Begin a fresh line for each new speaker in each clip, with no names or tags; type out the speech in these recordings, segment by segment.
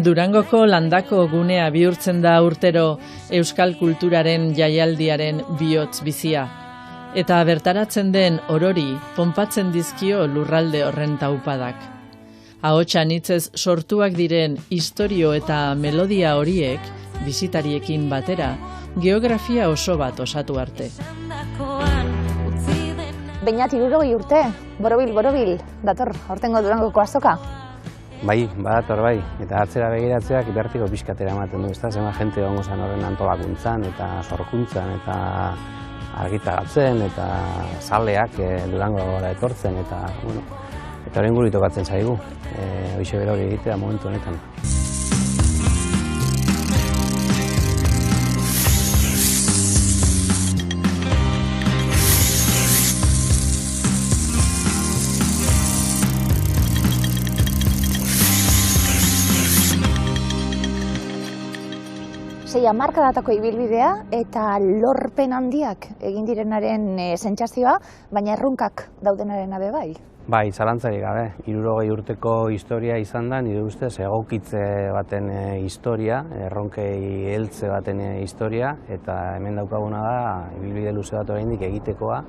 Durangoko landako gunea bihurtzen da urtero euskal kulturaren jaialdiaren bihotz bizia. Eta bertaratzen den orori ponpatzen dizkio lurralde horren taupadak. Ahotsa hitzez sortuak diren istorio eta melodia horiek, bisitariekin batera, geografia oso bat osatu arte.
Beñat 60 urte, borobil, dator, aurtengo Durangoko azoka.
Bai, badator bai, eta atzera begiratzeak bertiko pixkatera ematen du, ezta? Zema jente egongo zen horren antolakuntzan eta sorkuntzan eta argitaratzen eta zaleak Durango gora etortzen eta, bueno, eta horren guri tokatzen zaigu, hoxe bera hori egitea momentu honetan.
Sei hamarkadatako ibilbidea eta lorpen handiak egin direnaren sentsazioa, baina erronkak daudenaren abe bai.
Bai, zalantzarik gabe. 60 urteko historia izan da, nire ustez egokitze baten historia, erronkei heltze baten historia, eta hemen daukaguna da ibilbide luze bat oraindik egitekoa.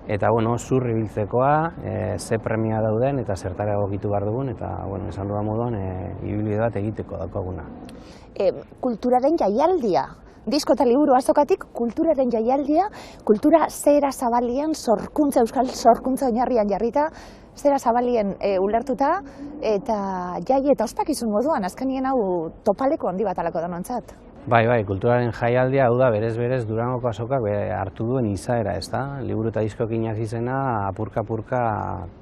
Eta, bueno, zur ibiltzekoa, ze premia dauden eta zertara egokitu behar dugun, eta, bueno, esan dudan moduan, ibilbide bat egiteko daukaguna.
Kulturaren jaialdia, disko eta liburu azokatik kulturaren jaialdia, kultura zera zabalien sorkuntza, euskal sorkuntza oinarrian jarrita, zera zabalien ulertuta, eta jai eta ospakizun moduan, azkenien hau topaleko handi bat alako danontzat.
Bai, kulturaren jaialdia, hau da, berez Durangoko azokak hartu duen izaera, ez da? Liburu eta diskoekin hasi zena, apurka-apurka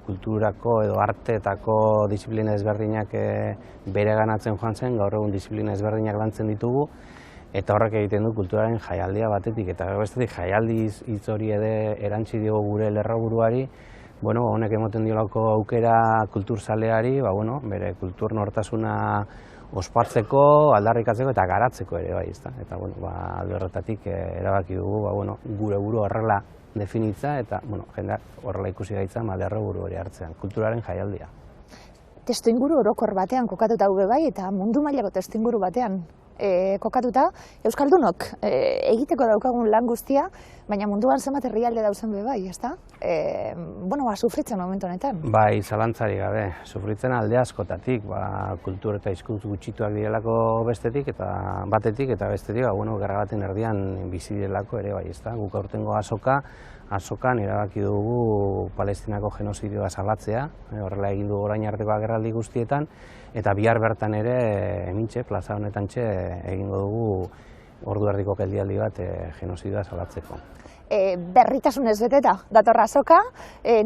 kulturako edo arteetako disiplina ezberdinak bereganatzen joan zen, gaur egun disiplina ezberdinak lantzen ditugu, eta horrek egiten du kulturaren jaialdia batetik, eta bestetik jaialdi hitz hori ere erantzi diogu gure lerroburuari, bueno, honek ematen diolako aukera kulturzaleari, bere kultur nortasuna ospatzeko, aldarrikatzeko eta garatzeko ere bai, ezta? Eta, alde horretatik erabaki dugu, gure buru horrela definitza eta, jendeak horrela ikusi gaitza lerro buru hori hartzean, kulturaren jaialdia.
Testuinguru orokor batean kokatuta bai eta mundu mailako testuinguru batean kokatuta, euskaldunok egiteko daukagun lan guztia, baina munduan zenbat herrialde dauzen bai, ezta? Sufritzen momentu honetan.
Bai, zalantzari gabe, sufritzen alde askotatik, kultur eta hizkuntz gutxituak direlako bestetik eta batetik eta bestetik, gerra baten erdian bizi direlako ere bai, ezta? Guk aurtengo azokan erabaki dugu Palestinako genozidioa salatzea, horrela egin dugu orain arteko agerraldi guztietan, eta bihar bertan ere, hementxe, plaza honetantxe, egingo dugu ordu erdiko geldialdi bat genozidioa salatzeko.
Berritasunez beteta dator azoka,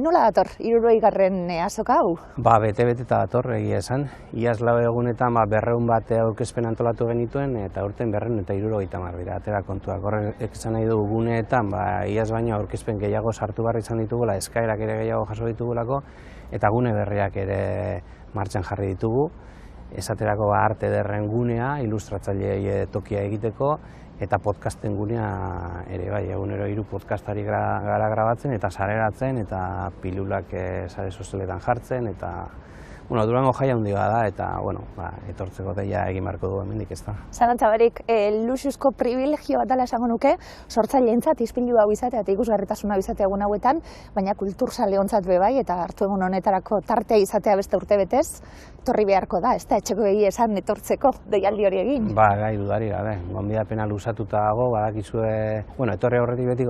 nola dator 60. azoka hau?
Bete-beteta dator egia esan. Iaz lau egunetan 200 bat aurkezpen antolatu genituen, eta aurten 270 dira, atera kontuak. Horrek esan nahi dugu guneetan, iaz baina aurkezpen gehiago sartu behar izan ditugula, eskaerak ere gehiago jaso ditugulako, eta gune berriak ere martxan jarri ditugu. Esaterako arte ederren gunea, ilustratzailei tokia egiteko, eta podcasten gunea ere bai, egunero 3 podcastari gara grabatzen eta sareratzen eta pilulak sare sozialetan jartzen eta Durango jai handi da eta etortzeko deia egin beharko du hemendik, ezta.
Zalantza barik, luxuzko privilegio bat dela esango nuke, sortzaileentzat ispilu hau izatea eta ikusgarritasuna izatea egun hauetan, baina kulturzaleontzat bai eta hartu egun honetarako tartea izatea beste urtebetez, torri beharko da, ezta etxeko egia esan etortzeko deialdi hori egin.
Gai dudari gabe, gonbidapena luzatuta dago, badakizue, etorri horretik beti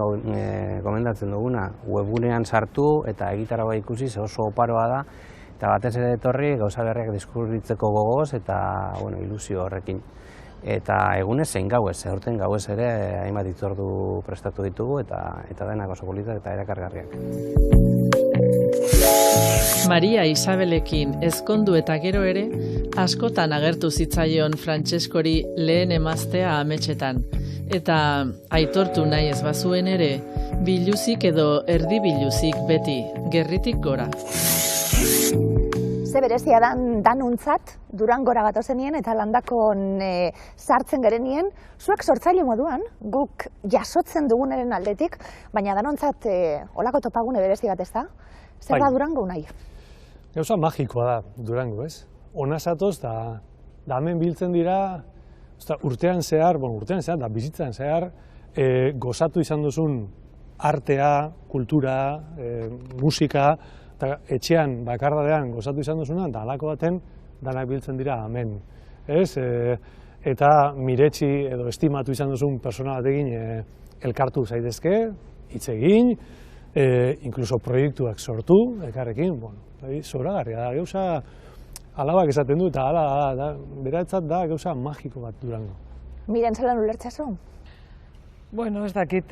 gomendatzen duguna, webgunean sartu eta egitaragua ikusi, oso oparoa da, eta batez ere etorri gauza berriak deskubritzeko gogoz eta ilusio horrekin. Eta egunez zein gauez, aurten gauez ere hainbat hitzordu prestatu ditugu eta denak oso politak eta erakargarriak.
Maria Isabelekin ezkondu eta gero ere, askotan agertu zitzaion Frantseskori lehen emaztea ametsetan. Eta aitortu nahi ez bazuen ere, biluzik edo erdi biluzik beti, gerritik gora.
Ze berezia danuntzat, Durangora gatozenien eta landakon sartzen gerenien, zuek sortzaile moduan, guk jasotzen dugunaren aldetik, baina danuntzat olako topagune berezi bat ez da? Zer da Durango nahi?
Gauza magikoa da Durango, ez? Ona zatoz da da hemen biltzen dira, urtean zehar, da bizitzan zehar, gozatu izan duzun artea, kultura, musika, eta etxean, bakardadean gozatu izan duzuna, da halako baten, danak biltzen dira hemen. Eta miretsi edo estimatu izan duzun persona batekin elkartu zaitezke, hitz egin, inkluso proiektuak sortu, elkarrekin, zoragarria da, gauza alabak esaten du, eta beratzat da gauza magiko bat Durango.
Miren zelan ulertzazu?
Bueno, ez dakit,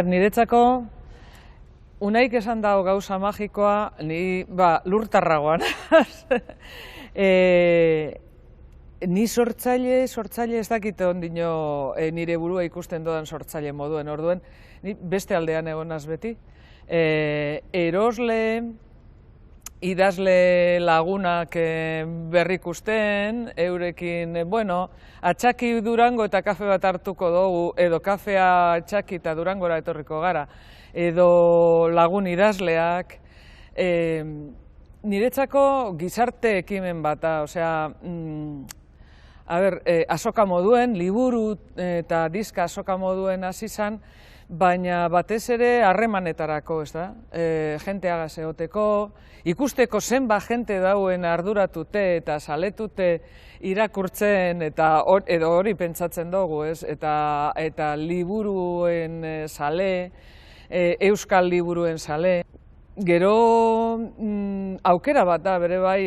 niretzako, unaik esan dago gauza magikoa, ni lurtarragoan. Ni sortzaile ez dakit ondino nire burua ikusten dodan sortzaile moduen, orduen, ni beste aldean egonaz beti. Erosle, idazle lagunak berrikusten, eurekin, atxaki Durango eta kafe bat hartuko dugu, edo kafea atxaki eta Durangora etorriko gara, edo lagun idazleak, niretzako gizarte ekimen bata, azoka moduen, liburu eta diska azoka moduen hasi zan, baina batez ere harremanetarako, ez da? Jenteagaz egoteko, ikusteko zenba jente dauen arduratute eta saletute irakurtzen edo hori pentsatzen dugu, ez? Eta liburuen sale, euskal liburuen sale. Gero aukera bat da bere bai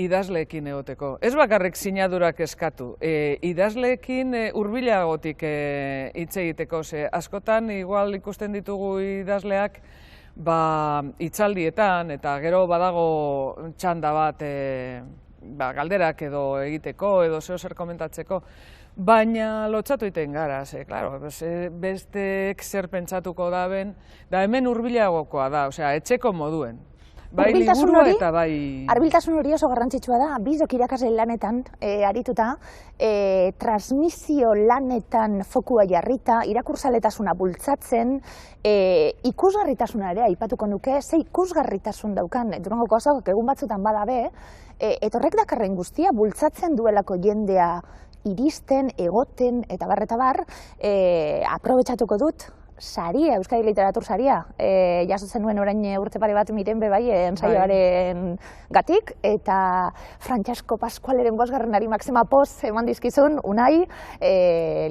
idazleekin egoteko. Ez bakarrik sinadurak eskatu, idazleekin hurbilagotik hitz egiteko. Askotan igual ikusten ditugu idazleak hitzaldietan eta gero badago txanda bat galderak edo egiteko edo zer komentatzeko. Baina lotzatu iten gara, besteek zer pentsatuko daben, da hemen hurbilagokoa da, etxeko moduen. Bai liburua eta bai...
Hurbiltasun hori oso garrantzitsua da, bizok irakasle lanetan arituta, transmisio lanetan fokua jarrita, irakurzaletasuna bultzatzen, ikusgarritasuna ere aipatuko nuke, ze ikusgarritasun daukan, Durangoko azokak egun batzutan badabe, etorrek dakarren guztia bultzatzen duelako jendea iristen, egoten, eta bar, aprobetxatuko dut, saria, Euskadi Literatur saria, jasotzen nuen orain urte pare bat miren bebai ensaioaren gatik, eta Francesco Pascualeren bosgarrenari Maxima Poz eman dizkizun, unai,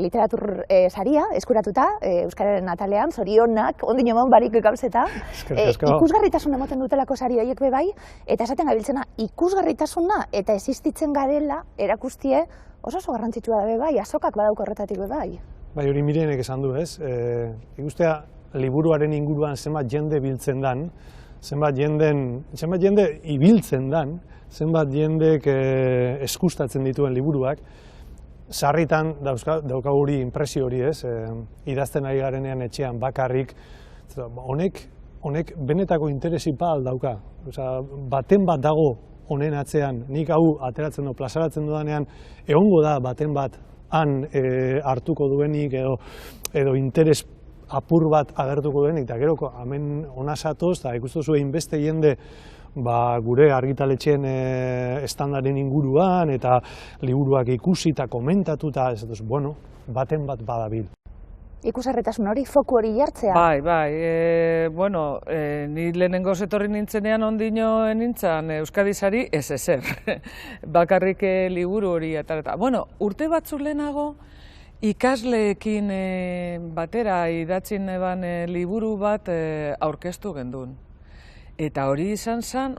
literatur saria, eskuratuta, Euskararen atalean, zorionak, ondino eman barik gauzeta, ikusgarritasun emoten dutelako sari horiek bebai, eta esaten gabiltzena, ikusgarritasuna eta existitzen garela erakustie, oso garrantzitsua da bebai, azokak badauko horretatik bebai.
Bai, hori Mirenek esan du, ez? Ikustea, liburuaren inguruan zenbat jende biltzen dan, zenbat jende ibiltzen dan, zenbat jendek eskustatzen dituen liburuak, sarritan daukagu hori inpresio hori, ez? Idazten ari garenean etxean bakarrik, honek benetako interesi pal dauka. Baten bat dago honen atzean, nik hau ateratzen du, plazaratzen dudanean, egongo da baten bat han hartuko duenik edo interes apur bat agertuko duenik, eta geroko hemen hona satoz, eta ikustu zuen beste jende gure argitaletxeen estandaren inguruan, eta liburuak ikusi eta komentatu, eta baten bat badabil.
Ikusgarritasun hori, foku hori jartzea?
Bai, ni lehenengo etorri nintzenean ondino nintzen Euskadi sari ezer. Bakarrik liburu hori eta. Urte batzuk lehenago ikasleekin batera idatzin eban liburu bat aurkeztu gendun. Eta hori izan zen,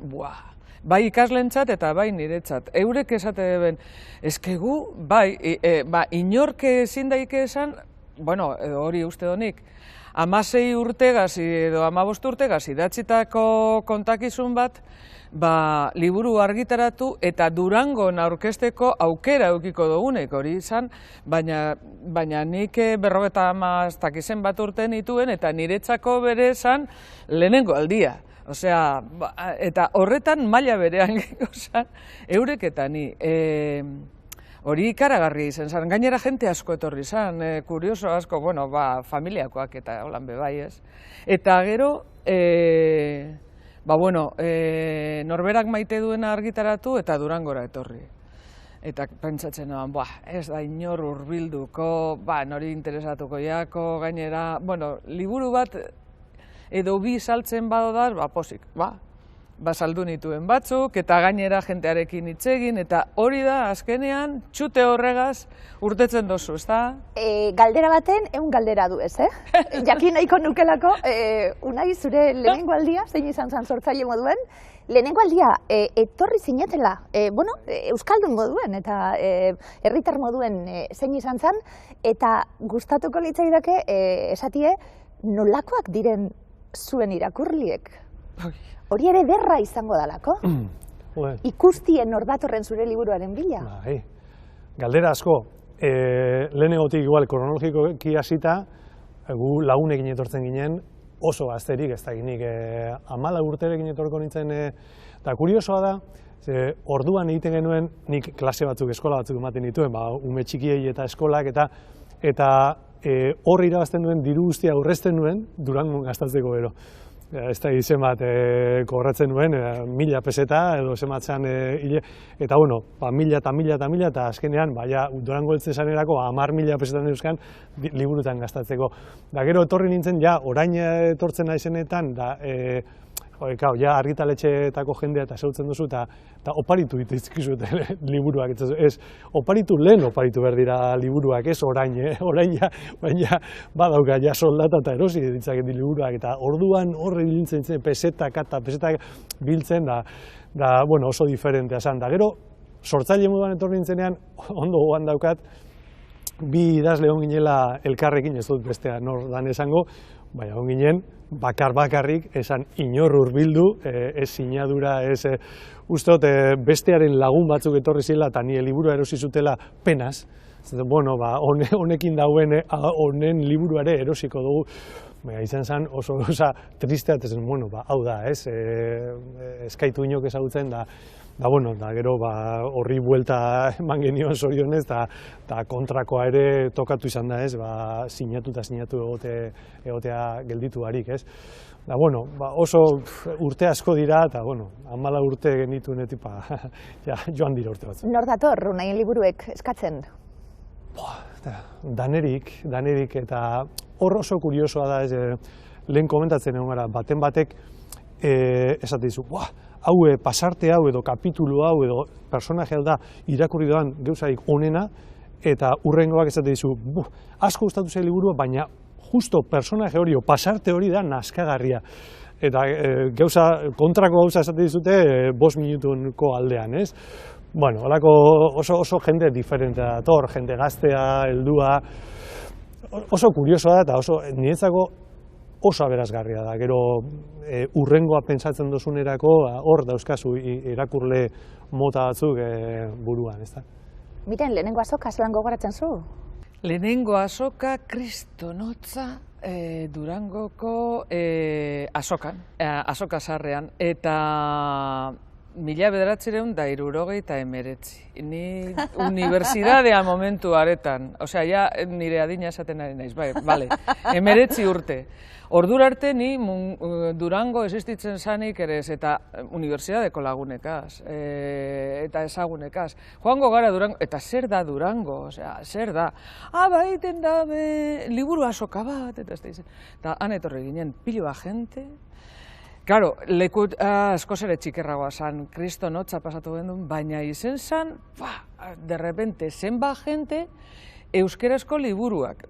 bai ikaslentzat eta bai niretzat. Eurek esate deben, eskegu, inork ezin daike esan, hori uste donik, 16 urtegaz edo 15 urtegaz idatzitako kontakizun bat, liburu argitaratu eta Durangon aurkezteko aukera eukiko dugunek hori izan, baina nik 50 bat urte nituen eta niretzako bere esan lehenengo aldia. Eta horretan maila berean eurek eta ni. Hori ikaragarri izan zen, gainera jente asko etorri zen, kurioso asko, familiakoak eta holan bebai ez. Eta gero, norberak maite duena argitaratu eta Durangora etorri.
Eta pentsatzen noan, ez da inor hurbilduko, nori interesatuko jako, gainera, liburu bat edo bi saltzen badodaz, posik, saldu nituen batzuk, eta gainera jentearekin hitz egin, eta hori da, azkenean, txute horregaz urtetzen dozu, ez da?
Galdera baten, galdera du ez, Jakin nahiko nukelako, Unai, zure lehenengo aldia, zein izan zan sortzaile moduen, lehenengo aldia, etorri zinetela, euskaldun moduen, eta herritar moduen zein izan zan, eta gustatuko litzaidake, esatie, nolakoak diren zuen irakurliek? Hori ere derra izango dalako? Ikustien hor datorren zure liburuaren bila?
Galdera asko, lehenegotik igual kronologikoki hasita, gu lagunekin etortzen ginen, oso gazterik, ez da ginik 14 urterekin etorko nintzen, eta kuriosoa da, orduan egiten genuen, nik klase batzuk, eskola batzuk ematen dituen, ume txikiei eta eskolak, eta horri irabazten duen diru guztia aurrezten nuen, Durangon gastatzeko gero. Ez da izen bat kobratzen nuen, 1000 peseta edo zematzen eta 1000 eta 1000 eta 1000 eta azkenean, Durango heltzen zanerako 10.000 pesetan euskan liburutan gastatzeko. Da gero etorri nintzen, orain etortzen naizenetan, argitaletxeetako jendea eta zeutzen duzu, eta oparitu ditizkizut liburuak. Oparitu lehen oparitu behar dira liburuak, ez orain, baina badauka soldata eta erosi ditzaket liburuak, eta orduan horre biltzen zen, pesetak biltzen, da oso diferentea zan. Da gero, sortzaile moduan etorri nintzenean, ondo gogoan daukat, bi idazle on ginela elkarrekin, ez dut bestea nor dan esango, baina on ginen, bakarrik, esan inor hurbildu, ez sinadura, ez usteot bestearen lagun batzuk etorri zela eta nire liburua erosi zutela penaz. Honekin dauen honen liburuare erosiko dugu. Izan zen oso tristea, eta zen, hau da, eskaitu inok ezagutzen, da gero horri buelta eman genion zorionez, eta kontrakoa ere tokatu izan da, sinatu egotea gelditu barik, oso urte asko dira, eta 14 urte genituenetik, joan dira urte batzu.
Nor dator, Unaien liburuek eskatzen?
Danerik, eta hor oso kuriosoa da, lehen komentatzen egon gara, batek esate dizu, hau pasarte hau edo kapitulu hau edo personaje hau da irakurri doan gauzarik onena, eta hurrengoak esate dizu, asko gustatu zail liburua, baina justo personaje hori o pasarte hori da naskagarria. Eta kontrako gauza esate dizute 5 minutuko aldean, ez? Holako oso jende diferentea dator, jende gaztea, heldua, oso kuriosoa da eta oso niretzako oso aberasgarria da. Gero hurrengoa pentsatzen dozunerako hor dauzkazu irakurle mota batzuk buruan, ezta?
Miren, lehenengo azoka zelan gogoratzen zu?
Lehenengo azoka kristonotza Durangoko azokan, azoka zarrean, eta 1979. Ni unibertsitatea momentu aretan, nire adina esaten ari naiz, bale, 19 urte. Ordura arte ni Durango existitzen zanik ere ez, eta unibertsitateko lagunekaz, eta ezagunekaz. Joango gara Durango, eta zer da Durango, zer da? Baiten da, liburu azoka bat, eta ez da izan. Eta han etorri ginen, piloa jente. Claro, lekut askoz ere txikerragoa zan, kristonotza pasatu gendun, baina izen zan, de repente, zenba jente, euskerazko liburuak.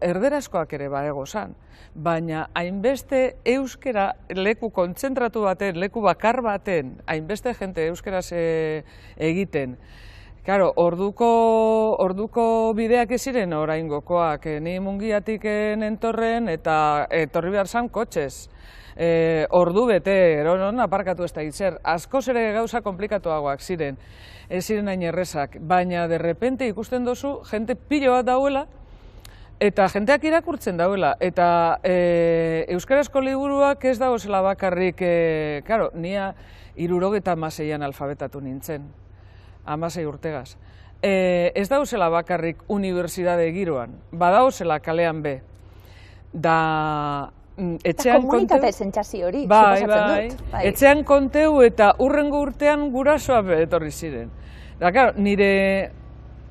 Erderazkoak ere ego zan, baina hainbeste euskera leku kontzentratu baten, leku bakar baten, hainbeste jente euskeraz egiten. Claro, orduko bideak ez ziren oraingokoak, ni Mungiatik entorren eta etorri behar zan kotxez. Ordu bete, eronon aparkatu ez da itzer, askoz ere gauza komplikatuagoak ziren, ez ziren hain errezak, baina de repente ikusten dozu jente pilo bat dauela, eta jenteak irakurtzen dauela, eta euskarazko liburuak ez dauzela bakarrik, karo, nia 76an alfabetatu nintzen, 16 urtegaz. Ez dauzela bakarrik unibertsitate giroan, badauzela kalean be, da etxean
komunitate sentsazio hori,
etxean konteu eta hurrengo urtean gurasoa etorri ziren. Da, claro, nire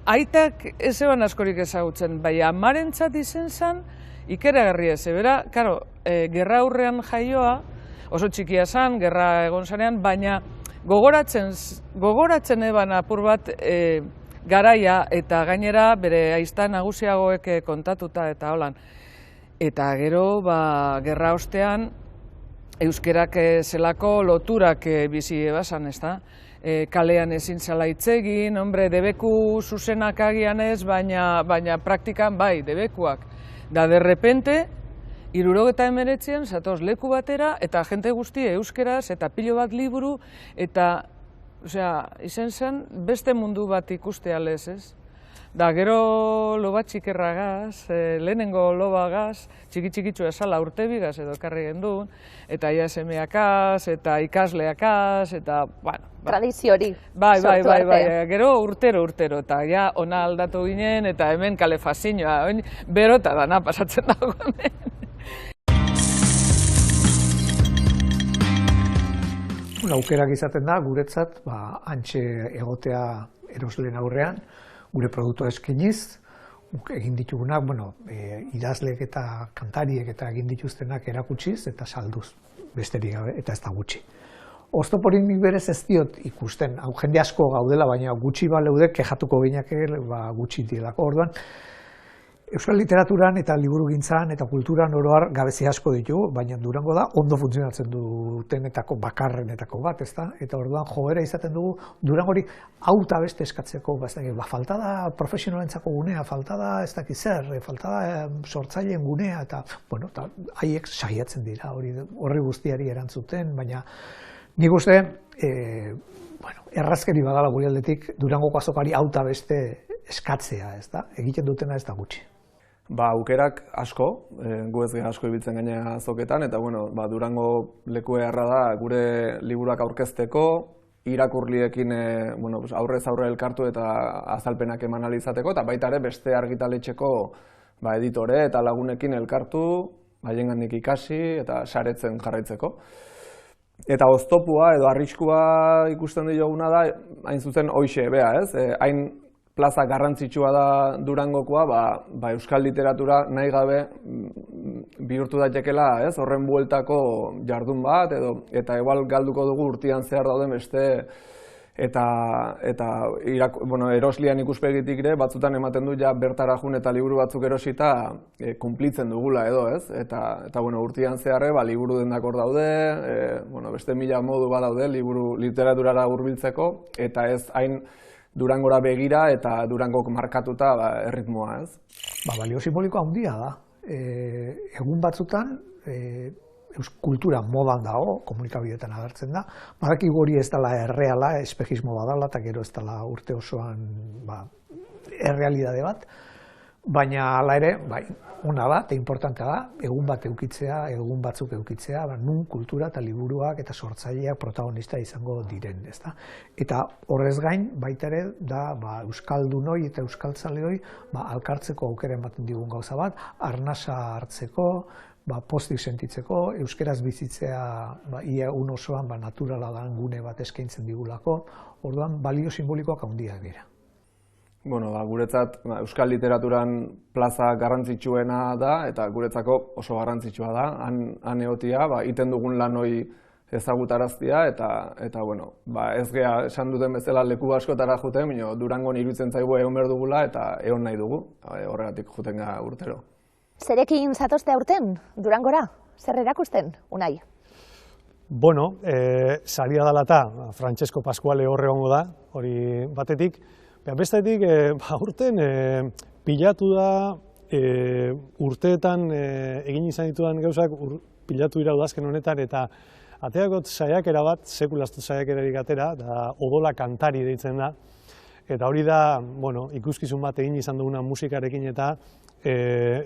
aitak ez eban askorik ezagutzen, bai amarentzat izen zen ikeragarria zebera, claro, gerra aurrean jaioa, oso txikia zen, gerra egon zanean, baina gogoratzen eban apur bat garaia eta gainera bere aizta nagusiagoek kontatuta eta holan. Eta gero, gerra ostean, euskerak zelako loturak bizi ebasan, ez da? Kalean ezin zela hitz egin, debeku zuzenak agian ez, baina praktikan bai, debekuak. Da, derrepente, 79an zatoz leku batera, eta jente guzti euskeraz, eta pilo bat liburu, eta, izen zen, beste mundu bat ikustea lez, ez? Da, gero loba txikerragaz, lehenengo lobagaz, txiki-txikitzu esala urtebigaz edo ekarri gendun, eta ia semeakaz, eta ikasleakaz, eta, bueno...
Tradizio hori.
Bai, gero urtero, eta ja ona aldatu ginen, eta hemen kalefazioa, berota dana pasatzen dago hemen.
Aukerak izaten da, guretzat, hantxe egotea erosleen aurrean, gure produktua eskeniz, egin ditugunak, idazleek eta kantariek eta egin dituztenak erakutsiz eta salduz, besterik gabe, eta ez da gutxi. Oztoporik nik berez ez diot ikusten, jende asko gaudela, baina gutxi baleudek kexatuko gineak gutxi dielako. Orduan, euskal literaturan eta liburugintzan eta kulturan oroar gabezi asko ditugu, baina Durango da ondo funtzionatzen dutenetako bakarrenetako bat, ezta? Eta orduan joera izaten dugu Durangori hau eta beste eskatzeko, falta da profesionalentzako gunea, falta da ez dakit zer, falta da sortzaileen gunea, eta haiek saiatzen dira horri guztiari erantzuten, baina nik uste, errazkeri badala gure aldetik Durangoko azokari hau eta beste eskatzea, ez da? Egiten dutena ez da gutxi.
Aukerak asko, gu ez gara asko ibiltzen gaina azoketan, eta Durango leku eharra da gure liburuak aurkezteko, irakurliekin aurrez aurre elkartu eta azalpenak eman ahal izateko, eta baita ere beste argitaletxeko editore eta lagunekin elkartu, haiengandik ikasi eta saretzen jarraitzeko. Eta oztopua edo arriskua ikusten dioguna da, hain zuzen hoixe, ez? Hain plaza garrantzitsua da Durangokoa, euskal literatura nahi gabe bihurtu daitekela, ez? Horren bueltako jardun bat, eta igual galduko dugu urtean zehar dauden beste, eta eroslian ikuspegitik ere, batzutan ematen du ja bertara jun eta liburu batzuk erosita kunplitzen dugula edo, ez? Eta urtean zeharre, liburu dendak hor daude, beste 1000 modu badaude liburu literaturara hurbiltzeko, eta ez hain Durangora begira eta Durangok markatuta erritmoa, ez?
Balio simboliko handia da. Egun batzutan, kultura modan dago, komunikabideetan agertzen da, badakigu hori ez dela erreala, espejismo badala, eta gero ez dela urte osoan errealidade bat, baina hala ere, ona da, eta importantea da, egun bat eukitzea, egun batzuk eukitzea, nun kultura eta liburuak eta sortzaileak protagonista izango diren, ezta? Eta horrez gain, baita ere, da euskaldunoi eta euskaltzaleoi alkartzeko aukera ematen digun gauza bat, arnasa hartzeko, postik sentitzeko, euskeraz bizitzea ia un osoan naturala dan gune bat eskaintzen digulako, orduan balio simbolikoak handiak dira.
Guretzat euskal literaturan plaza garrantzitsuena da, eta guretzako oso garrantzitsua da, han egotia, iten dugun lan hori ezagutaraztia, eta ez gea esan duten bezala leku askotara juten, Durangon iruditzen zaigu egon behar dugula, eta egon nahi dugu, horregatik juten gara urtero.
Zerekin zatozte aurten, Durangora? Zer erakusten, Unai?
Saria dela eta Francesco Pasquale horre hongo da, hori batetik. Bestetik, aurten pilatu da, urteetan egin izan ditudan gauzak pilatu dira udazken honetan, eta ateakot saiakera bat, sekulaztu saiakerarik atera, da odola kantari deitzen da. Eta hori da, ikuskizun bat egin izan duguna musikarekin eta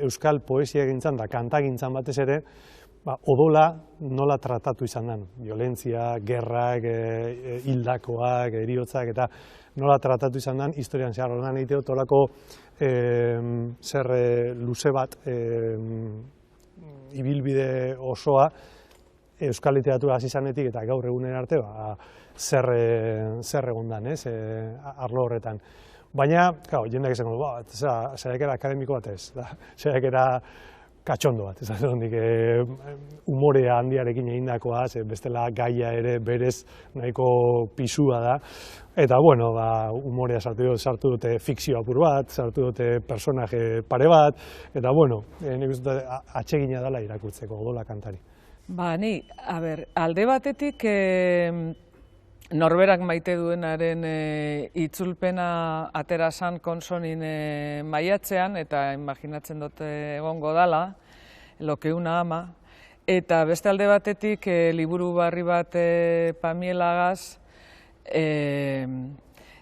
euskal poesia egintzan da kantagintzan batez ere, odola nola tratatu izan den. Violentzia, gerrak, hildakoak, heriotzak eta nola tratatu izan den historian zehar. Horrean egiteko tolako luze bat, ibilbide osoa, euskal literatura hasi zanetik eta gaur egunen arte zer egondan, ez, arlo horretan. Baina, jendeak esango, saiakera akademiko bat ez, saiakera katxondo bat, ez hondik umorea handiarekin egindakoa, bestela gaia ere berez nahiko pisua da. Eta, bueno, umorea sartu dute fikzio apur bat, sartu dute personaje pare bat, eta, bueno, nik uste atsegina dela irakurtzeko odola kantari.
Ni, alde batetik norberak maite duenaren itzulpena atera zan konsonin maiatzean, eta imaginatzen dute egongo dala, lo que una ama, eta beste alde batetik liburu barri bat Pamielagaz,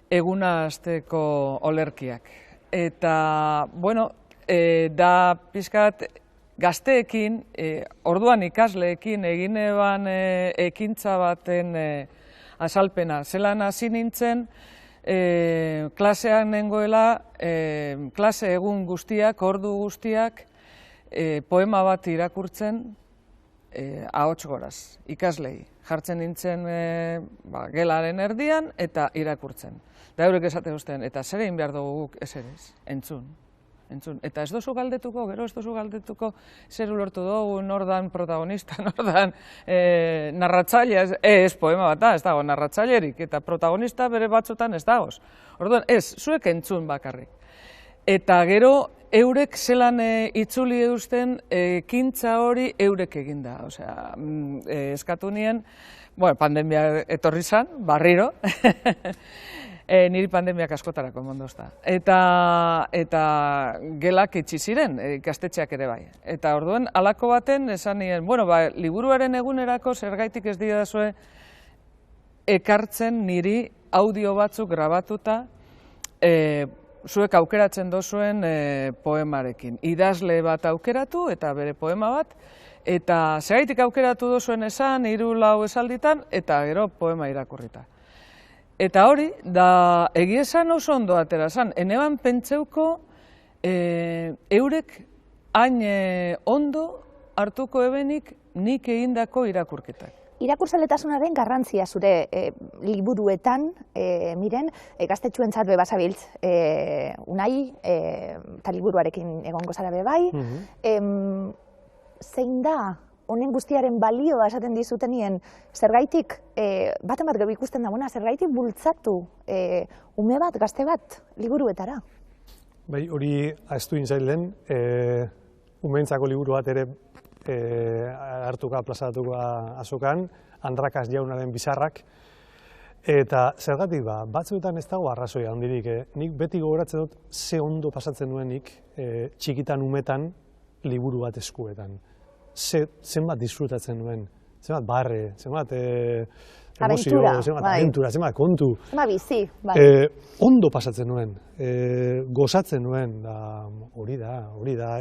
eguna hasteko olerkiak. Eta, bueno, da pixkat gazteekin, orduan ikasleekin egin eban ekintza baten azalpena. Zelan hasi nintzen, klasean nengoela, klase egun guztiak, ordu guztiak, poema bat irakurtzen ahots goraz, ikaslei. Jartzen nintzen gelaren erdian eta irakurtzen. Da eurek esate guztien, eta zer egin behar dugu guk eserez, entzun. Eta ez dozu galdetuko, gero ez dozu galdetuko zer ulertu dugu, nordan protagonista, nordan narratzailea, ez poema bat da, ez dago narratzailerik, eta protagonista bere batzutan ez dagoz. Orduan, ez, zuek entzun bakarrik. Eta gero, eurek zelan itzuli eusten ekintza hori eurek eginda. Osea, eskatu nien, pandemia etorri zan, barriro, niri pandemiak askotarako mondozta. Eta gelak itxi ziren, ikastetxeak ere bai. Eta orduan, halako baten esan nien, liburuaren egunerako zergaitik ez didazue ekartzen niri audio batzuk grabatuta zuek aukeratzen dozuen poemarekin. Idazle bat aukeratu eta bere poema bat, eta zergaitik aukeratu dozuen esan, 3-4 esalditan, eta gero poema irakurrita. Eta hori, da egia esan oso ondo atera zan, eneban pentseuko eurek hain ondo hartuko ebenik nik egindako irakurketak.
Irakurtzaletasunaren garrantzia zure liburuetan, miren, gaztetxuentzat be basabiltz, Unai, eta liburuarekin egongo zara be bai. Zein da honen guztiaren balioa esaten dizutenien, zergaitik, bat gero ikusten da, zergaitik bultzatu ume bat, gazte bat, liburuetara?
Bai, hori ahaztu intzailen, umeentzako liburu bat ere hartuka, plazatuko azokan, Andrakaz jaunaren bizarrak, eta zergatik batzuetan ez dago arrazoia handirik, nik beti gogoratzen dut ze ondo pasatzen nuenik txikitan umetan liburu bat eskuetan. Zenbat disfrutatzen nuen, zenbat barre, zenbat emozio, zenbat aventura, zenbat kontu.
Zenbat bizi, bai.
Ondo pasatzen nuen, gozatzen nuen, hori da,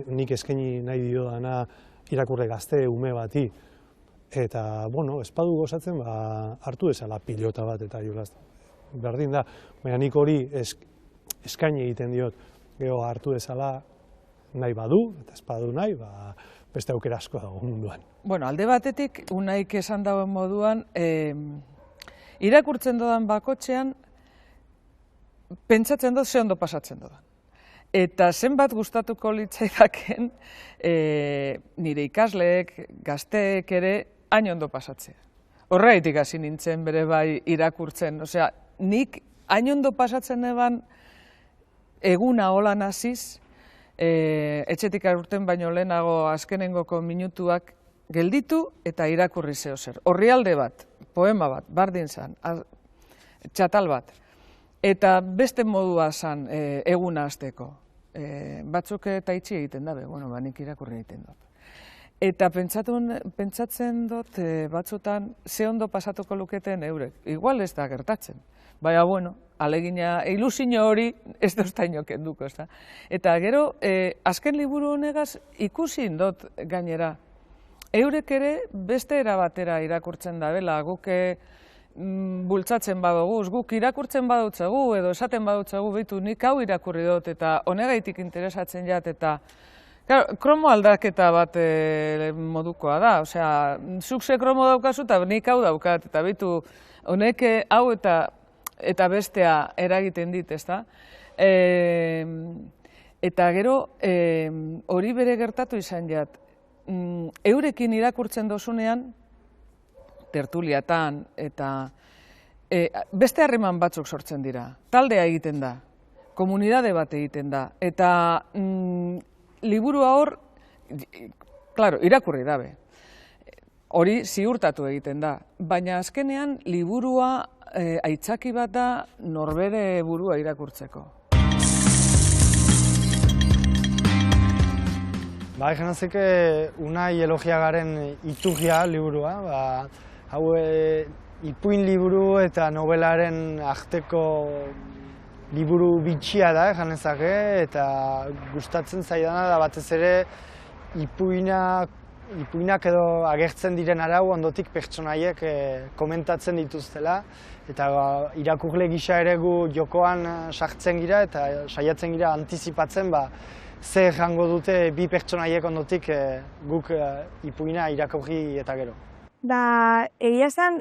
nik eskaini nahi dio dana irakurle gazte ume bati. Eta, espadu gozatzen, hartu ezala pilota bat eta jolazten. Berdin da, baina nik hori eskaini egiten diot, geho hartu ezala nahi badu, eta espadu nahi, beste aukera asko dago munduan.
Alde batetik, Unaik esan dauen moduan, irakurtzen dodan bakotxean, pentsatzen dut ze ondo pasatzen dodan. Eta zenbat gustatuko litzaidaken nire ikasleek, gazteek ere, hain ondo pasatzea. Horreitik hasi nintzen bere bai irakurtzen. Osea, nik hain ondo pasatzen eban eguna holan hasiz, etxetik urten baino lehenago azkenengoko minutuak gelditu eta irakurri zeo zer. Orrialde bat, poema bat, bardin zan, txatal bat. Eta beste modua zan eguna hasteko. Batzuk eta itxi egiten dabe, nik irakurri egiten dut. Eta pentsatzen dut batzutan ze ondo pasatuko luketen eurek. Igual ez da gertatzen. Baina, alegina, ilusio hori ez doztaino kenduko, ez da. Eta gero, azken liburu honegaz ikusi dut gainera. Eurek ere beste erabatera irakurtzen da, bela, guk bultzatzen badoguz, guk irakurtzen badutzegu edo esaten badutzegu behitu nik hau irakurri dut eta honegaitik interesatzen jat eta Claro, kromo aldaketa bat modukoa da, osea, zuk ze kromo daukazu eta nik hau daukat, eta bitu, honek hau eta bestea eragiten dit, ezta? Eta gero, hori bere gertatu izan jat, eurekin irakurtzen dozunean, tertuliatan, eta beste harreman batzuk sortzen dira, taldea egiten da, komunidade bat egiten da, eta liburua hor, claro, irakurri dabe, hori ziurtatu egiten da, baina azkenean liburua aitzaki bat da norbere burua irakurtzeko.
Ba, egin nazike, Unai Elogiagaren iturria liburua, hau ipuin liburu eta novelaren arteko liburu bitxia da, janezake, eta gustatzen zaidana da batez ere ipuinak edo agertzen diren arau ondotik pertsonaiek komentatzen dituztela, eta irakurle gisa ere gu jokoan sartzen gira eta saiatzen gira antizipatzen zer jango dute bi pertsonaiek ondotik guk ipuina irakurri eta gero.
Egia esan,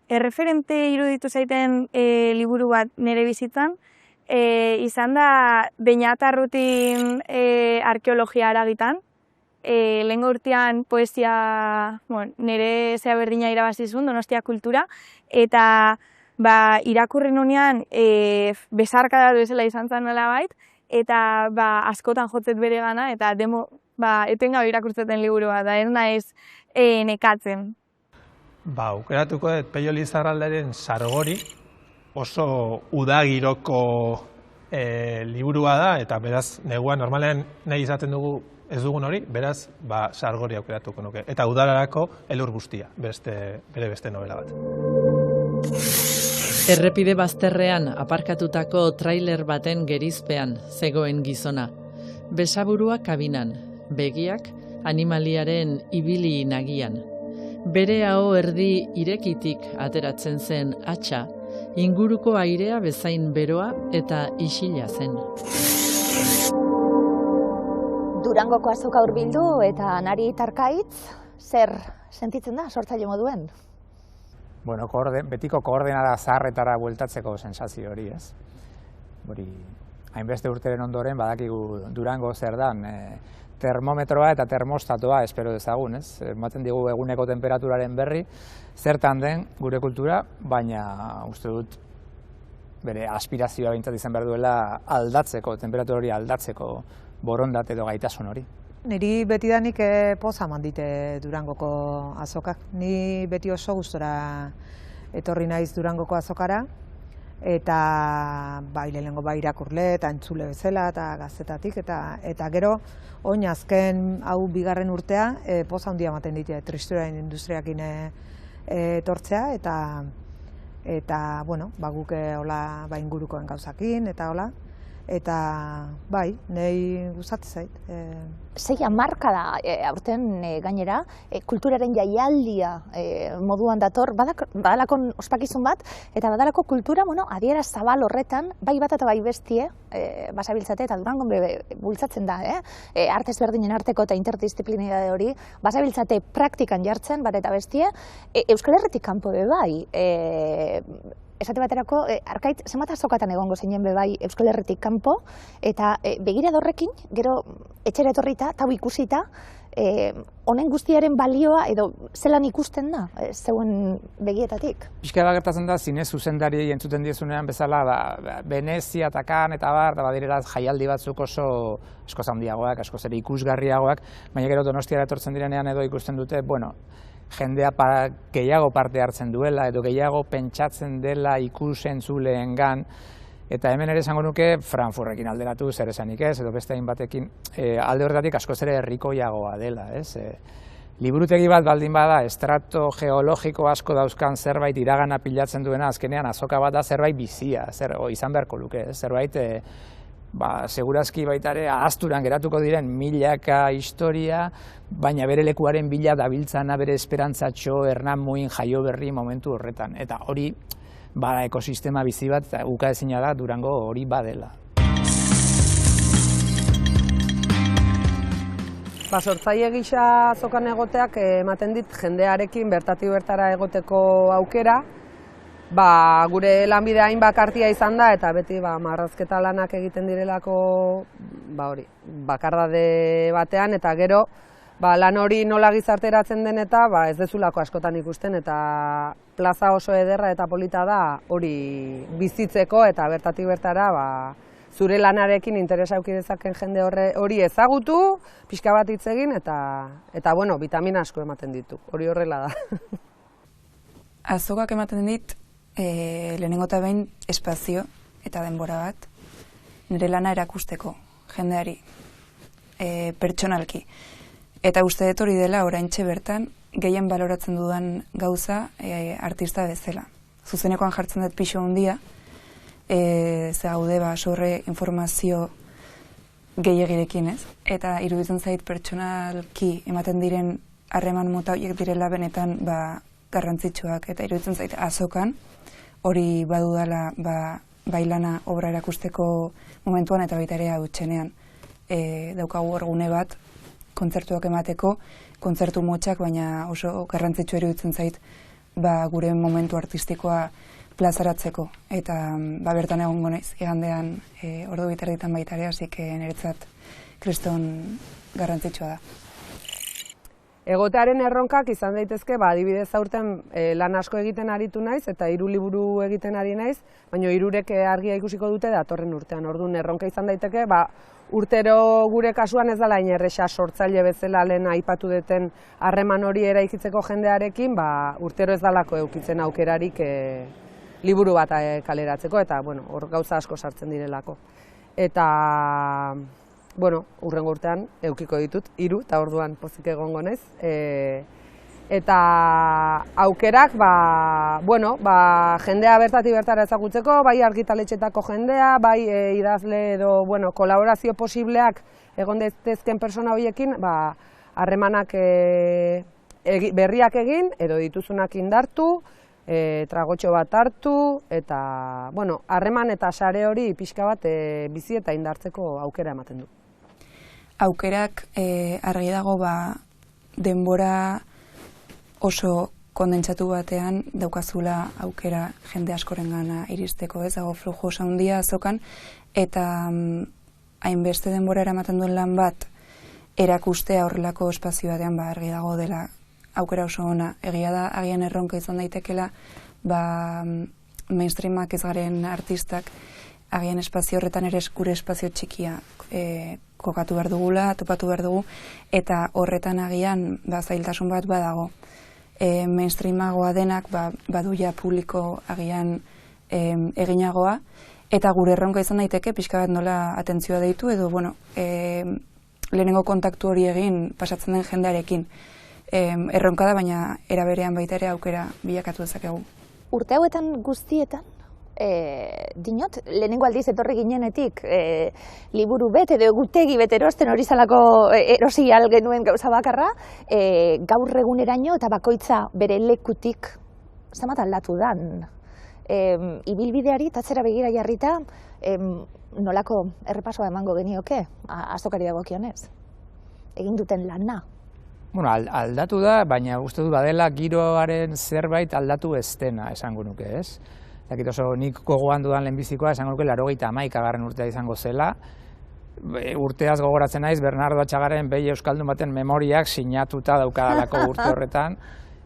erreferente iruditu zaiten liburu bat nire bizitzan, izan da Beñatarrutin arkeologia eragitan. Lehengo urtean poesia, nire zea berdina irabazizun, Donostia Kultura, eta irakurri nunean besarka da bezala izan zen nolabait, eta askotan jotzet bere gana, eta etengabe irakurtzeten liburua, da ez naiz nekatzen.
Aukeratuko dut Pello Lizarraldaren Sargori, oso udagiroko liburua da, eta beraz, neguan normalean nahi izaten dugu ez dugun hori, beraz, Sargori aukeratuko nuke. Eta udalarako Elur guztia, bere beste novela bat.
Errepide bazterrean aparkatutako trailer baten gerizpean zegoen gizona. Besaburua kabinan, begiak animaliaren ibili nagian. Bere aho erdi irekitik ateratzen zen hatsa, inguruko airea bezain beroa eta isila zen.
Durangoko azoka hurbildu eta Nari Tarkaitz, zer sentitzen da sortzaile moduen?
Bueno, betiko koordenada zaharretara bueltatzeko sensazio hori, ez? Hori, hainbeste urteren ondoren badakigu Durango zer dan, termometroa eta termostatoa espero dezagun, ez? Ematen digu eguneko temperaturaren berri, zertan den gure kultura, baina uste dut bere aspirazioa behintzat izan behar duela aldatzeko, temperatura hori aldatzeko borondate edo gaitasun hori.
Niri betidanik poza eman dite Durangoko azokak. Ni beti oso gustora etorri naiz Durangoko azokara, eta lehenengo irakurle eta entzule bezala eta gaztetatik, eta gero oin azken hau bigarren urtea poza handia ematen dite tristuraren industriakin etortzea, eta guk ingurukoen gauzakin, eta hola. Eta nahi gustatzen zait.
Sei hamarkada aurten gainera, kulturaren jaialdia moduan dator, badalako ospakizun bat, eta badalako kultura adiera zabal horretan, bai bat eta bai bestie, basabiltzate, eta Durangon bultzatzen da, arte ezberdinen arteko eta interdisciplinidade hori, basabiltzate praktikan jartzen, bat eta bestie, Euskal Herritik kanpo bai, esate baterako, Arkaitz, zenbat azokatan egongo zeinen bai Euskal Herritik kanpo, eta begira horrekin, gero etxera etorrita, eta ikusita, honen guztiaren balioa edo zelan ikusten da, zeuen begietatik.
Pixka bat gertatzen da, zinez zuzendari entzuten diezunean bezala, Venezia eta Cannes eta badireraz jaialdi batzuk oso askoz handiagoak, askoz ere ikusgarriagoak, baina gero Donostiara etortzen direnean edo ikusten dute, jendea gehiago parte hartzen duela edo gehiago pentsatzen dela ikus-entzuleengan, eta hemen ere esango nuke Frankfurtekin alderatu zer esanik ez, edo beste hainbatekin alde horretatik askoz ere herrikoiagoa dela, ez? Liburutegi bat baldin bada, estrato geologiko asko dauzkan zerbait iragana pilatzen duena, azkenean azoka bat da zerbait bizia, izan beharko luke, zerbait segurazki baita ere ahazturan geratuko diren milaka historia, baina bere lekuaren bila dabiltzana bere esperantzatxo, Hernán Muin jaio berri momentu horretan. Eta hori bada ekosistema bizi bat, eta ukaezina da Durango hori badela.
Sortzaile gisa azokan egoteak ematen dit jendearekin bertatik bertara egoteko aukera. Gure lanbide hain bakartia izan da eta beti marrazketa lanak egiten direlako bakardade batean eta gero lan hori nola gizarteratzen den eta ez dezulako askotan ikusten eta plaza oso ederra eta polita da hori bizitzeko eta bertatik bertara zure lanarekin interesa eduki dezaken jende hori ezagutu, pixka bat hitz egin eta vitamina asko ematen ditu, hori horrela da.
Azokak ematen dit, lehenengo eta behin espazio eta denbora bat, nire lana erakusteko, jendeari, pertsonalki. Eta uste dut hori dela oraintxe bertan, gehien baloratzen dudan gauza artista bezala. Zuzenekoan jartzen dut pixo handia, ze gaude sorre informazio gehiagirekin ez. Eta iruditzen zait pertsonalki ematen diren harreman mota horiek direla benetan garrantzitsuak. Eta iruditzen zait azokan hori badudala bailana obra erakusteko momentuan eta baita ere hautsenean. Daukagu orgune bat kontzertuak emateko, kontzertu motxak, baina oso garrantzitsua iruditzen zait gure momentu artistikoa plazaratzeko. Eta bertan egongo naiz, igandean ordu biterditan baita ere, hasik niretzat kriston garrantzitsua da.
Egotearen erronkak izan daitezke, adibidez aurten lan asko egiten aritu naiz eta 3 liburu egiten ari naiz, baina 3rek argia ikusiko dute datorren urtean. Orduan erronka izan daiteke, urtero gure kasuan ez dela inerresa sortzaile bezala lehen aipatu duten harreman hori eraikitzeko jendearekin, urtero ez dalako eukitzen aukerarik liburu bat kaleratzeko eta hor gauza asko sartzen direlako. Eta hurrengo urtean eukiko ditut 3 eta orduan pozik egongo naiz. Eta aukerak jendea bertatik bertara ezagutzeko, bai argitaletxetako jendea, bai idazle edo kolaborazio posibleak egon daitezken pertsona horiekin harremanak berriak egin edo dituzunak indartu, tragotxo bat hartu eta harreman eta sare hori pixka bat bizi eta indartzeko aukera ematen du.
Aukerak argi dago denbora oso kondentsatu batean daukazula aukera jende askorengana iristeko, ez dago flujo oso handia azokan eta hainbeste denbora eramaten duen lan bat erakustea horrelako espazio batean argi dago dela aukera oso ona. Egia da agian erronka izan daitekela mainstreamak ez garen artistak agian espazio horretan ere gure espazio txikia kokatu behar dugula, topatu behar dugu eta horretan agian zailtasun bat badago. Mainstreamagoa denak baduia publiko agian eginagoa eta gure erronka izan daiteke pixka bat nola atentzioa deitu edo lehenengo kontaktu hori egin pasatzen den jendearekin. Erronka da, baina eraberean baita ere aukera bilakatu dezakegu.
Urte hauetan guztietan, dinot, lehenengo aldiz etorri ginenetik liburu bet edo egutegi bet erosten hori zalako erosi genuen gauza bakarra, gaur eguneraino eta bakoitza bere lekutik zenbat aldatu dan. Ibilbideari tatzera begira jarrita nolako errepasoa emango genioke azokari dagokionez? Egin duten lana?
Aldatu da, baina uste dut badela giroaren zerbait aldatu ez dena esango nuke, ez? Dakit oso nik gogoan dudan lehenbizikoa esango nuke 91. urtea izango zela. Urteaz gogoratzen naiz, Bernardo Atxagaren behi euskaldun baten memoriak sinatuta daukadalako urte horretan,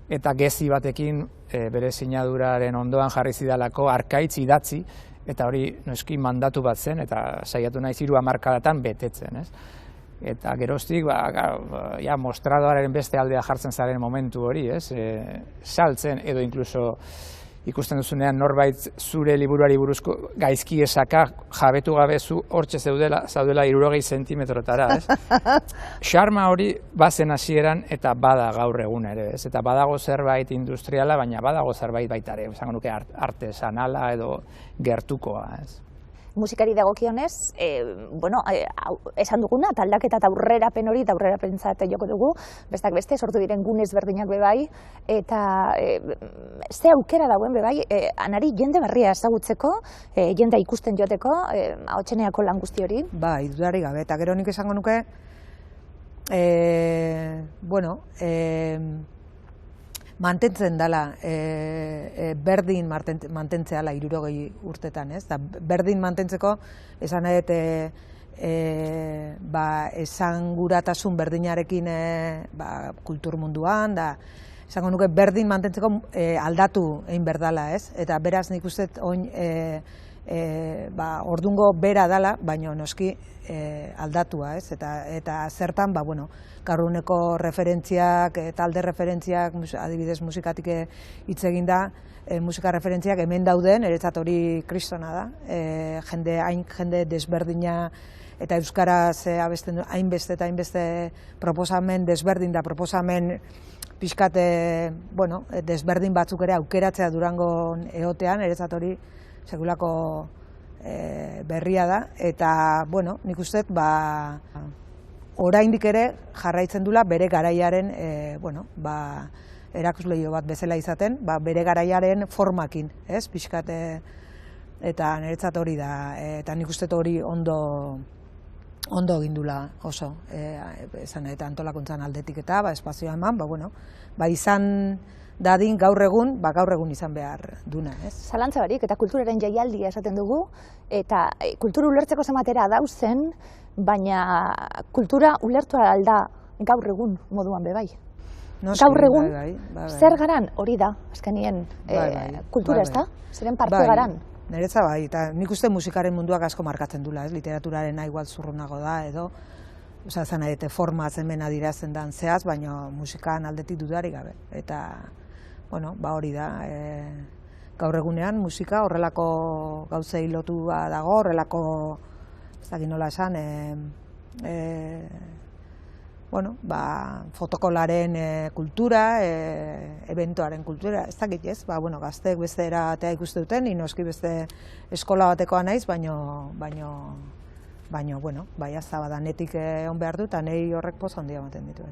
eta gezi batekin bere sinaduraren ondoan jarri zidalako arkaitz idatzi, eta hori noski mandatu bat zen, eta saiatu naiz 3 hamarkadatan betetzen, ez? Eta geroztik, mostradoaren beste aldea jartzen zaren momentu hori, ez? Saltzen edo inkluso ikusten duzunean norbait zure liburuari buruzko gaizki esaka jabetu gabe zu hortxe zaudela 60 zentimetrotara, ez? Xarma hori bazen hasieran eta bada gaur egun ere, ez? Eta badago zerbait industriala, baina badago zerbait baita ere, esango nuke artesanala edo gertukoa, ez?
Musikari dagokionez, esan duguna, aldaketa eta aurrerapen hori, eta aurrerapentzat joko dugu, bestak beste, sortu diren gune ezberdinak bebai, eta ze aukera dagoen bebai, anari jende berria ezagutzeko, jendea ikusten joateko, ahotseneako lan guzti hori?
Dudarik gabe, eta gero nik esango nuke, bueno, mantentzen dela, berdin mantentzea 60 urtetan, ez? Da, berdin mantentzeko, esan edo, esanguratasun berdinarekin kultur munduan, da, esango nuke berdin mantentzeko aldatu egin berdala, ez? Eta beraz nik uste oin ordungo bera dala, baina noski aldatua, ez? Eta zertan, bueno, gaur eguneko referentziak, talde referentziak, adibidez musikatik hitz egin da, musika referentziak hemen dauden, eretzat hori kristona da, jende desberdina, eta euskaraz abesten du hainbeste eta hainbeste proposamen desberdin da, proposamen pixkat, bueno, desberdin batzuk ere aukeratzea Durangon egotean, eretzat hori sekulako berria da, eta, bueno, nik uste, oraindik ere jarraitzen dula bere garaiaren, bueno, erakusleio bat bezala izaten, bere garaiaren formakin, ez, pixkat, eta niretzat hori da, eta nik uste hori ondo egindula oso, esan eta antolakuntzan aldetik eta espazioa eman, bueno, izan dadin gaur egun izan behar duna, ez?
Zalantza barik, eta kulturaren jaialdia esaten dugu, eta kultura ulertzeko zematera dauzen, baina kultura ulertu alda gaur egun moduan bebai. Gaur egun, zer garan hori da, azkenien kultura, ez da? Zeren parte garan?
Niretza bai, eta nik uste musikaren munduak asko markatzen dula, ez? Literaturaren igual zurrunago da, edo, zan edete formaz hemen adirazten dan zehaz, baina musikan aldetik dudarik gabe. Eta, bueno, hori da, gaur egunean musika horrelako gauzei lotua dago, horrelako, ez dakit nola esan, bueno, fotokolaren kultura, eventoaren kultura, ez dakit ez, bueno, gazteek beste eratea ikuste duten, inoski beste eskola batekoa naiz, baino, bueno, azta badanetik on behar du, eta nahi horrek poz handia ematen ditu.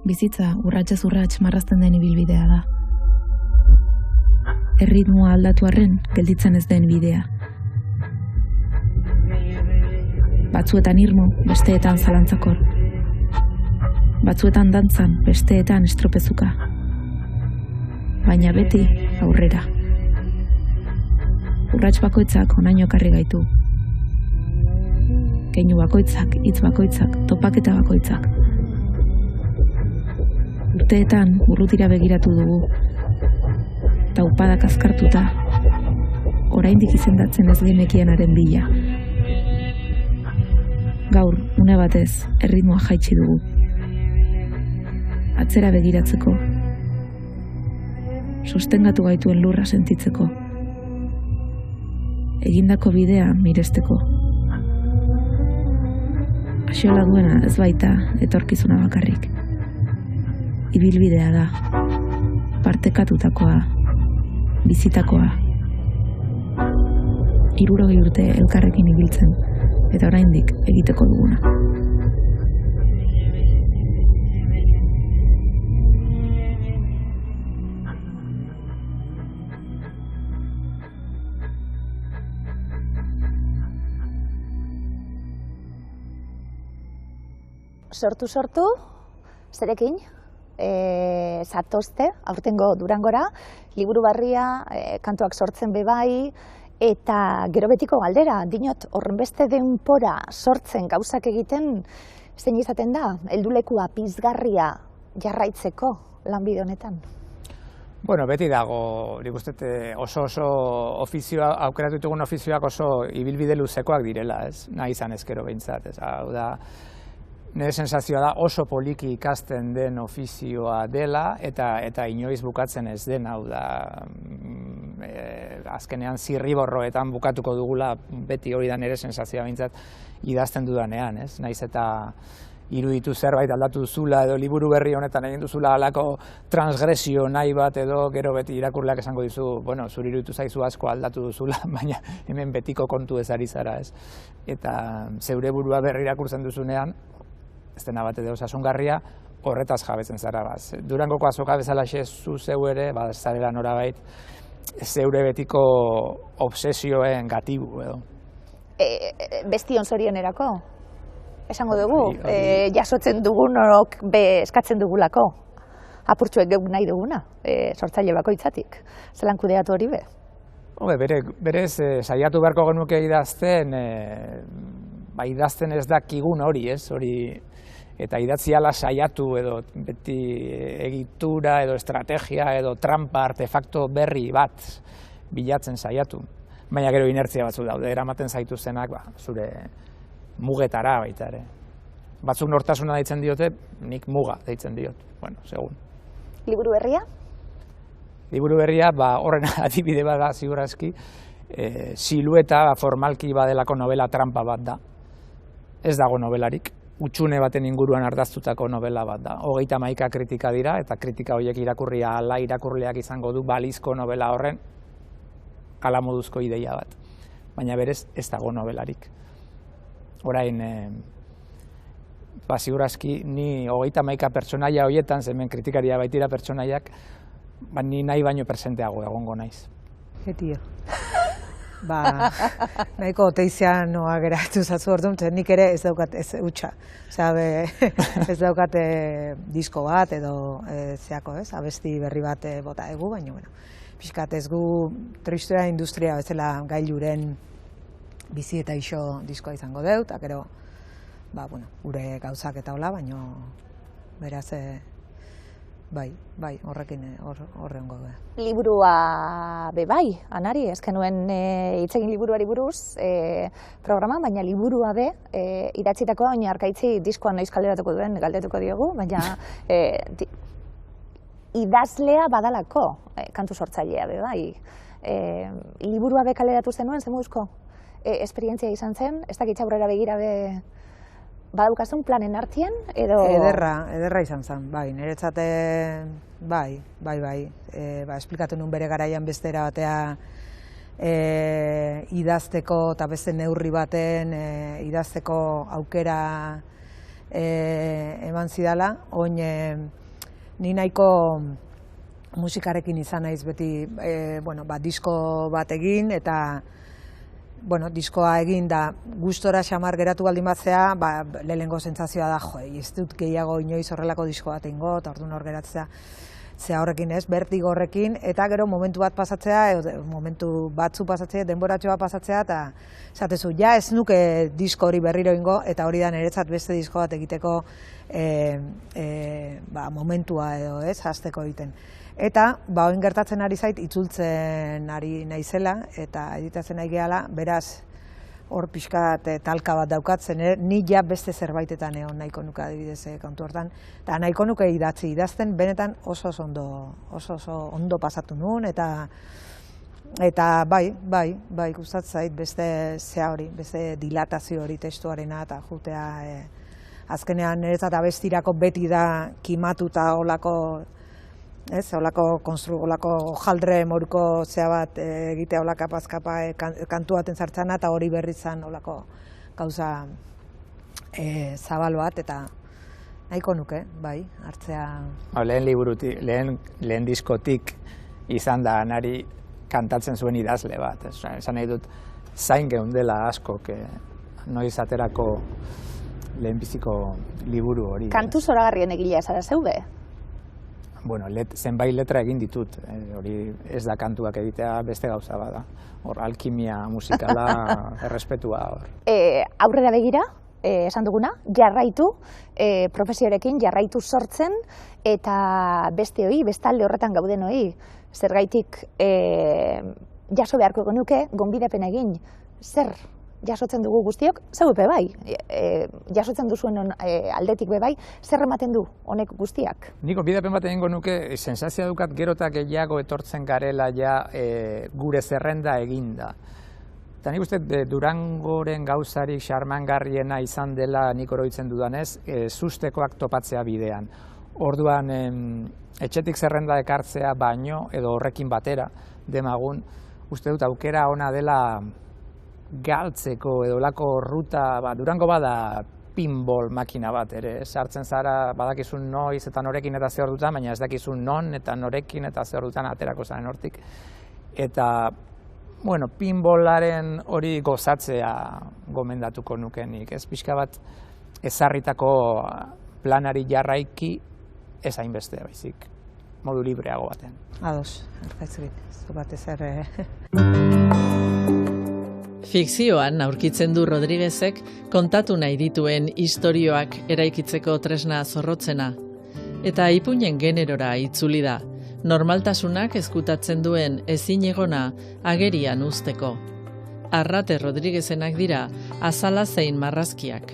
Bizitza urratsez urrats marrazten den ibilbidea da. Erritmoa aldatu arren, gelditzen ez den bidea. Batzuetan irmo, besteetan zalantzakor. Batzuetan dantzan, besteetan estropezuka. Baina beti aurrera. Urrats bakoitzak onaino ekarri gaitu. Keinu bakoitzak, hitz bakoitzak, topaketa bakoitzak. Urteetan urrutira begiratu dugu. Taupadak azkartuta, oraindik izendatzen ez genekienaren bila. Gaur, une batez, erritmoa jaitsi dugu. Atzera begiratzeko. Sostengatu gaituen lurra sentitzeko. Egindako bidea miresteko. Axola duena ez baita etorkizuna bakarrik. Ibilbidea da. Partekatutakoa. Bizitakoa. 60 urte elkarrekin ibiltzen. Eta oraindik egiteko duguna.
Sortu, zerekin, zatozte, aurtengo Durangora, liburu barria, kantuak sortzen bebai, eta gero betiko galdera, dinot, horrenbeste denpora sortzen gauzak egiten, zein izaten da, heldulekua pizgarria jarraitzeko lanbide honetan?
Bueno, beti dago, nik uste oso ofizioa, aukeratu ditugun ofizioak oso ibilbide luzekoak direla, ez? Nahi izan ezkero behintzat, ez? Hau da, nire sensazioa da oso poliki ikasten den ofizioa dela eta inoiz bukatzen ez den, hau da, azkenean zirriborroetan bukatuko dugula, beti hori da nire sensazioa behintzat idazten dudanean, ez? Naiz eta iruditu zerbait aldatu duzula edo liburu berri honetan egin duzula halako transgresio nahi bat edo gero beti irakurleak esango dizu, bueno, zuri iruditu zaizu asko aldatu duzula, baina hemen betiko kontu ez ari zara, ez? Eta zeure burua berri irakurtzen duzunean, ez dena bat edo osasungarria, horretaz jabetzen zara, Durangoko azoka bezalaxe zu zeu ere, zarela norabait, zeure betiko obsesioen gatibu edo.
Bestion zorionerako? Esango dugu, jasotzen dugunok eskatzen dugulako. Apurtxuek geuk nahi duguna, sortzaile bakoitzatik. Zelan kudeatu hori be?
Berez, saiatu beharko genuke idazten, idazten ez dakigun hori, ez? Eta idatzi ala saiatu edo beti egitura edo estrategia edo trampa artefakto berri bat bilatzen saiatu. Baina gero inertzia batzu daude, eramaten zaituzenak zure mugetara baita ere. Batzuk nortasuna deitzen diote, nik muga deitzen diot, segun.
Liburu berria?
Liburu berria, horren adibide bat da, ziurazki, silueta formalki badelako novela trampa bat da. Ez dago novelarik, utxune baten inguruan ardaztutako novela bat da. 31 kritika dira, eta kritika horiek irakurria ala irakurleak izango du balizko novela horren ala moduzko ideia bat. Baina berez, ez dago novelarik. Orain, ziurazki, ni 31 pertsonaia horietan, hemen kritikaria baitira pertsonaiak, ni nahi baino presenteago egongo naiz.
Tio. Nahiko oteizean noa geratu zatzu orduan, nik ere ez daukat ez utxa. Ez daukat disko bat edo zeako, abesti berri bat bota egu, baina, pixkat ez gu tristura industria bezala gailuren bizi eta iso diskoa izango dut, eta gero, gure gauzak eta hola, baina beraz, horrekin horrengo da.
Liburua bai, Anari, ezken nuen hitzegin liburuari buruz programa, baina liburua idatzitako baina arkaitzi diskoan noiz kalderatuko duen galdetuko diogu, baina idazlea badalako kantu sortzailea bai. Liburua kaleratu zenuen, zemuzko esperientzia izan zen, ez dakitza aurrera begira badaukazun planen artien, edo...
Ederra izan zen, niretzat, esplikatu nun bere garaian bestera batea idazteko eta beste neurri baten idazteko aukera eman zidala, oin ni nahiko musikarekin izan naiz beti, disko bat egin eta diskoa egin da gustora xamar geratu baldin batzea, lehenengo sentsazioa da, ez dut gehiago inoiz horrelako disko bat egingo, eta orduan hor geratzea zea horrekin ez, bertigo horrekin, eta gero momentu bat pasatzea, momentu batzu pasatzea, denboratxo bat pasatzea, eta esatezu, ez nuke disko hori berriro ingo, eta hori da niretzat beste disko bat egiteko momentua edo ez, hasteko egiten. Eta, oin gertatzen ari zait, itzultzen ari naizela, eta editatzen nahi gehala, beraz, hor pixkat talka bat daukatzen, ni ja beste zerbaitetan egon nahiko nuke adibidez kontu hortan, eta nahiko nuke idazten, benetan oso ondo pasatu nuen, eta bai, gustatzen zait beste zea hori, beste dilatazio hori testuarena, eta jutea, azkenean niretzat abestirako beti da kimatuta olako, olako jaldre moruko zea bat egitea olaka pazkapa kantu baten zartzana eta hori berri zan olako gauza zabal bat eta nahiko nuke, hartzea.
Lehen liburutik, lehen diskotik izan da Anari kantatzen zuen idazle bat. Esan nahi dut, zain geundela askok noiz aterako lehenbiziko liburu hori.
Kantu zoragarrien egilea zara zeube?
Zenbait letra egin ditut, hori ez da kantuak egitea beste gauza bada. Hor, alkimia musikala errespetua hor.
Aurrera begira, esan duguna, jarraitu, profesioarekin jarraitu sortzen, eta beste hori, bestalde horretan gauden hori, zergaitik jaso beharko genuke, gonbidapen egin, zer jasotzen dugu guztiok, zeu epe bai, jasotzen duzuen aldetik be bai, zer ematen du honek guztiak?
Niko bidapen bat egingo nuke, sensazioa dukat gerota gehiago etortzen garela ja gure zerrenda eginda. Eta nik uste Durangoren gauzarik xarmangarriena izan dela nik oroitzen dudanez, sustekoak topatzea bidean. Orduan, etxetik zerrenda ekartzea baino, edo horrekin batera, demagun, uste dut aukera ona dela galtzeko edo lako ruta, Durango bada pinball makina bat ere, sartzen zara badakizun noiz eta norekin eta zer dutan, baina ez dakizun non eta norekin eta zer dutan aterako zaren hortik. Eta, pinballaren hori gozatzea gomendatuko nukenik, ez pixka bat ezarritako planari jarraiki ez hainbeste baizik, modu libreago batean.
Ados, erkaitzurik, zu batez ere.
Fikzioan aurkitzen du Rodriguezek kontatu nahi dituen istorioak eraikitzeko tresna zorrotzena. Eta ipuinen generora itzuli da, normaltasunak ezkutatzen duen ezinegona agerian uzteko. Arrate Rodriguezenak dira azala zein marrazkiak.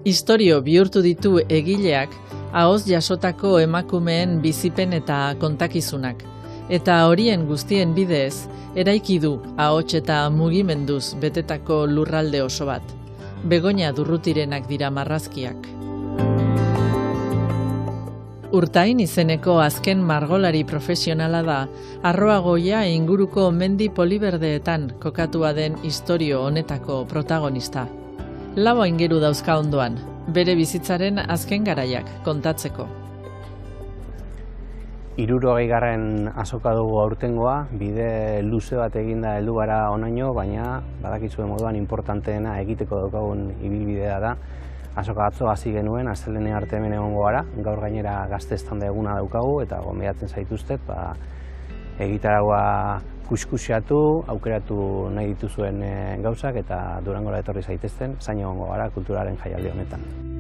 Istorio bihurtu ditu egileak ahoz jasotako emakumeen bizipen eta kontakizunak, eta horien guztien bidez eraiki du ahots eta mugimenduz betetako lurralde oso bat. Begoña Durrutirenak dira marrazkiak. Urtain izeneko azken margolari profesionala da, Arroagoia inguruko mendi poliberdeetan kokatua den istorio honetako protagonista. Lau aingeru dauzka ondoan, bere bizitzaren azken garaiak kontatzeko.
60. azoka dugu aurtengoa, bide luze bat eginda heldu gara honaino, baina badakizuen moduan importanteena egiteko daukagun ibilbidea da. Azoka atzo hasi genuen, astelehen arte hemen egongo gara, gaur gainera gazte estanda eguna daukagu eta gonbidatzen zaituztet, egitaragua kuskusiatu, aukeratu nahi dituzuen gauzak eta Durangora etorri zaitezten, zain egongo gara kulturaren jaialdi honetan.